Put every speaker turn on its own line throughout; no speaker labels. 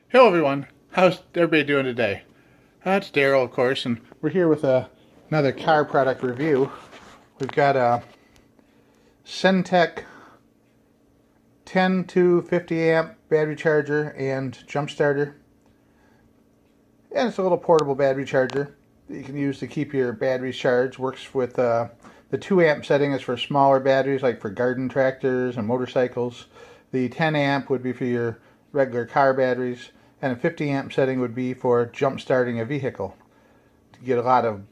Hello everyone, how's everybody doing today? It's Daryl, of course, and we're here with another car product review. We've got a Syntec 10 to 50 amp battery charger and jump starter. And it's a little portable battery charger that you can use to keep your batteries charged. Works with the 2 amp setting is for smaller batteries, like for garden tractors and motorcycles. The 10 amp would be for your regular car batteries, and a 50 amp setting would be for jump starting a vehicle to get a lot of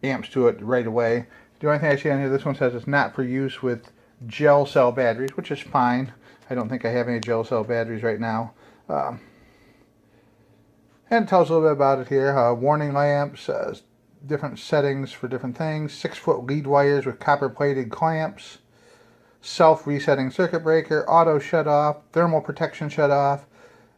amps to it right away. The only thing I see on here, this one says it's not for use with gel cell batteries, which is fine. I don't think I have any gel cell batteries right now. And it tells a little bit about it here. Warning lamps, different settings for different things, 6-foot lead wires with copper plated clamps, self-resetting circuit breaker, auto shut-off, thermal protection shut-off,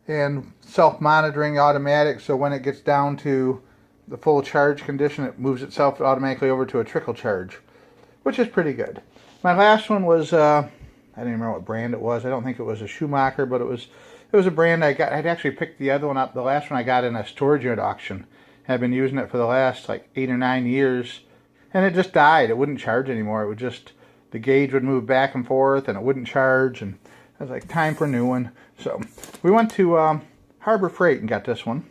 and self-monitoring automatic, so when it gets down to the full charge condition, it moves itself automatically over to a trickle charge, which is pretty good. My last one was, I don't even remember what brand it was. I don't think it was a Schumacher, but it was a brand I got. I'd actually picked the other one up. The last one I got in a storage unit auction. I've been using it for the last like 8 or 9 years, and it just died. It wouldn't charge anymore. It would just, the gauge would move back and forth, and it wouldn't charge, and I was like, time for a new one. So we went to Harbor Frieght and got this one.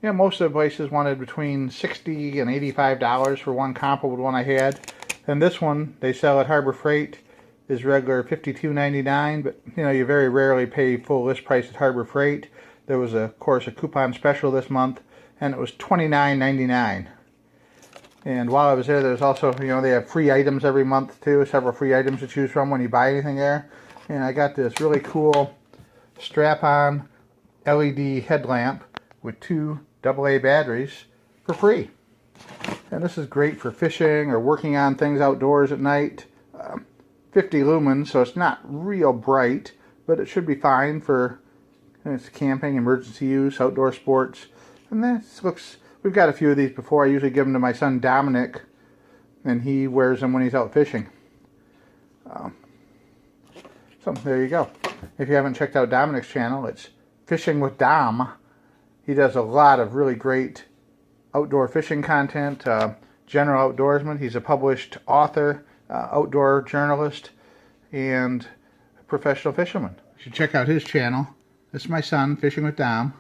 Most of the places wanted between $60 and $85 for one comparable to one I had. And this one they sell at Harbor Frieght is regular $52.99, but you very rarely pay full list price at Harbor Frieght. There was, of course, a coupon special this month, and it was $29.99. And while I was there, there's also, they have free items every month too, several free items to choose from when you buy anything there. And I got this really cool strap-on LED headlamp with 2 AA batteries for free. And this is great for fishing or working on things outdoors at night. 50 lumens, so it's not real bright, but it should be fine for it's camping, emergency use, outdoor sports. And this looks, we've got a few of these before. I usually give them to my son Dominic, and he wears them when he's out fishing. So there you go. If you haven't checked out Dominic's channel, it's Fishing with Dom. He does a lot of really great outdoor fishing content, general outdoorsman. He's a published author, outdoor journalist, and professional fisherman. You should check out his channel. This is my son, Fishing with Dom.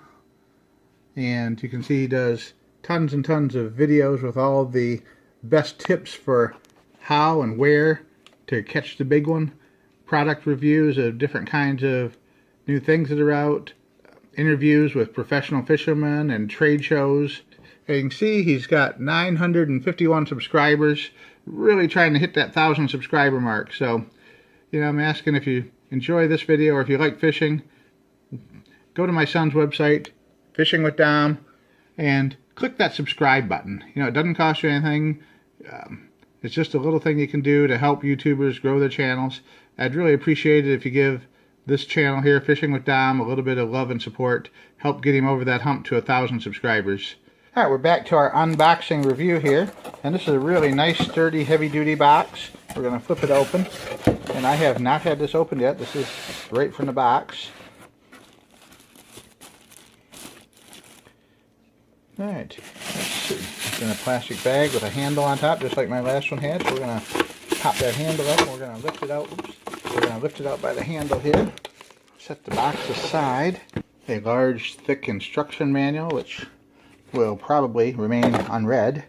And you can see he does tons and tons of videos with all of the best tips for how and where to catch the big one. Product reviews of different kinds of new things that are out, interviews with professional fishermen and trade shows. As you can see, he's got 951 subscribers, really trying to hit that 1,000 subscriber mark. So, I'm asking if you enjoy this video or if you like fishing, go to my son's website, Fishing with Dom, and click that subscribe button. It doesn't cost you anything. It's just a little thing you can do to help YouTubers grow their channels. I'd really appreciate it if you give this channel here, Fishing with Dom, a little bit of love and support. Help get him over that hump to 1,000 subscribers. Alright, we're back to our unboxing review here. And this is a really nice, sturdy, heavy-duty box. We're going to flip it open. And I have not had this opened yet. This is right from the box. Alright, let's see. It's in a plastic bag with a handle on top, just like my last one had. So we're going to pop that handle up and we're going to lift it out. Oops. We're going to lift it out by the handle here. Set the box aside. A large, thick instruction manual, which will probably remain unread.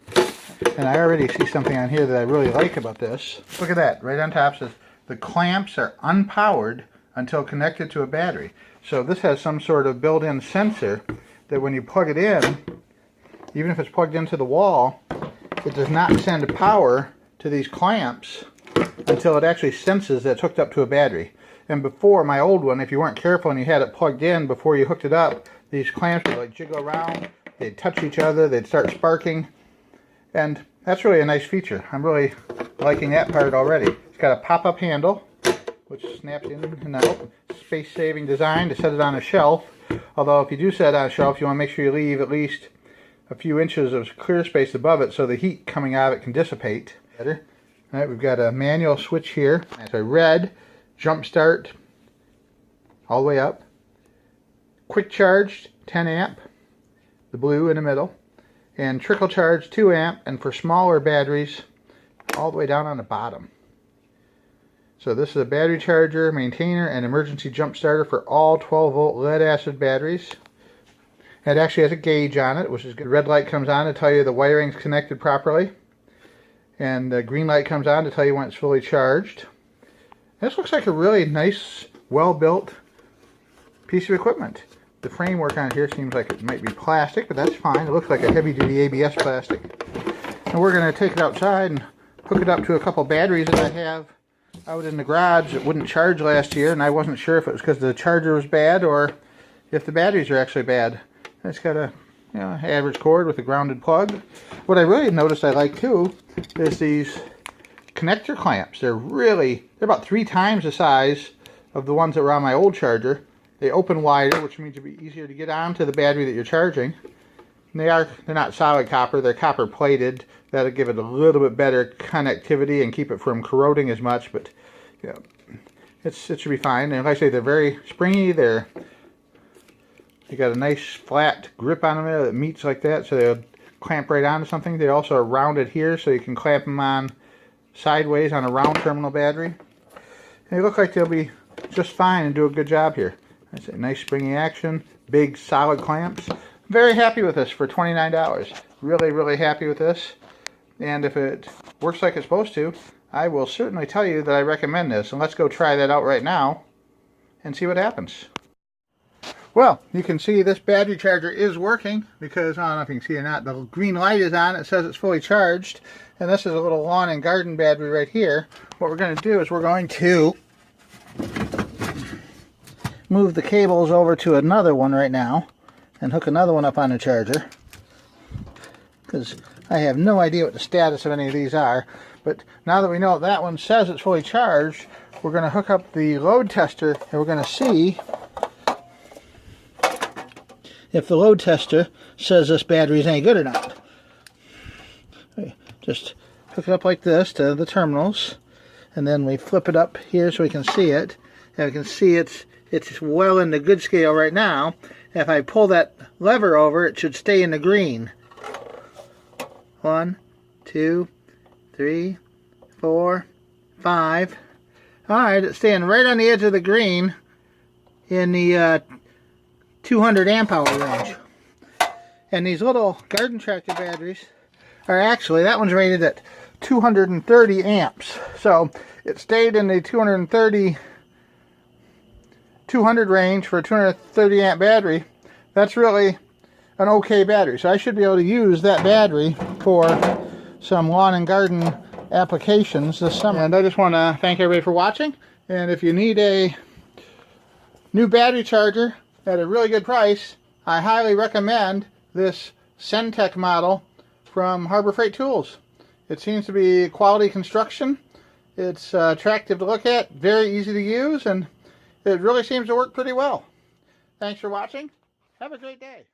And I already see something on here that I really like about this. Look at that. Right on top says, the clamps are unpowered until connected to a battery. So this has some sort of built-in sensor that when you plug it in, even if it's plugged into the wall, it does not send power to these clamps until it actually senses that it's hooked up to a battery. And before, my old one, if you weren't careful and you had it plugged in before you hooked it up, these clamps would like jiggle around, they'd touch each other, they'd start sparking. And that's really a nice feature. I'm really liking that part already. It's got a pop-up handle, which snaps in and out. Space-saving design to set it on a shelf. Although if you do set it on a shelf, you want to make sure you leave at least a few inches of clear space above it so the heat coming out of it can dissipate. Alright, we've got a manual switch here. It's a red jump start all the way up. quick charged 10 amp, the blue in the middle, and trickle charge 2 amp, and for smaller batteries all the way down on the bottom. So this is a battery charger, maintainer, and emergency jump starter for all 12 volt lead acid batteries. It actually has a gauge on it, which is good. The red light comes on to tell you the wiring's connected properly, and the green light comes on to tell you when it's fully charged. This looks like a really nice, well-built piece of equipment. The framework on here seems like it might be plastic, but that's fine. It looks like a heavy-duty ABS plastic. And we're going to take it outside and hook it up to a couple batteries that I have out in the garage that wouldn't charge last year, and I wasn't sure if it was because the charger was bad or if the batteries are actually bad. It's got a average cord with a grounded plug. What I really noticed I like too is these connector clamps. They're about 3 times the size of the ones that were on my old charger. They open wider, which means it'll be easier to get onto the battery that you're charging. And they're not solid copper, they're copper plated. That'll give it a little bit better connectivity and keep it from corroding as much, but it should be fine. And like I say, they're very springy. They got a nice flat grip on them there that meets like that, so they'll clamp right onto something. They also are rounded here, so you can clamp them on sideways on a round terminal battery. And they look like they'll be just fine and do a good job here. That's a nice springy action, big solid clamps. Very happy with this for $29. Really, really happy with this. And if it works like it's supposed to, I will certainly tell you that I recommend this. And let's go try that out right now and see what happens. Well, you can see this battery charger is working because, I don't know if you can see or not, the green light is on. It says it's fully charged. And this is a little lawn and garden battery right here. What we're going to do is we're going to move the cables over to another one right now and hook another one up on the charger, because I have no idea what the status of any of these are. But now that we know that one says it's fully charged, we're going to hook up the load tester and we're going to see if the load tester says this battery is any good or not. Just hook it up like this to the terminals, and then we flip it up here so we can see it. And we can see it's well in the good scale right now. If I pull that lever over, it should stay in the green. 1, 2, 3, 4, 5. Alright, it's staying right on the edge of the green in the 200 amp hour range. And these little garden tractor batteries are actually, that one's rated at 230 amps. So it stayed in the 200 range for a 230 amp battery. That's really an okay battery. So I should be able to use that battery for some lawn and garden applications this summer. And I just want to thank everybody for watching. And if you need a new battery charger at a really good price, I highly recommend this Centec model from Harbor Frieght Tools. It seems to be quality construction. It's attractive to look at, very easy to use, and it really seems to work pretty well. Thanks for watching. Have a great day.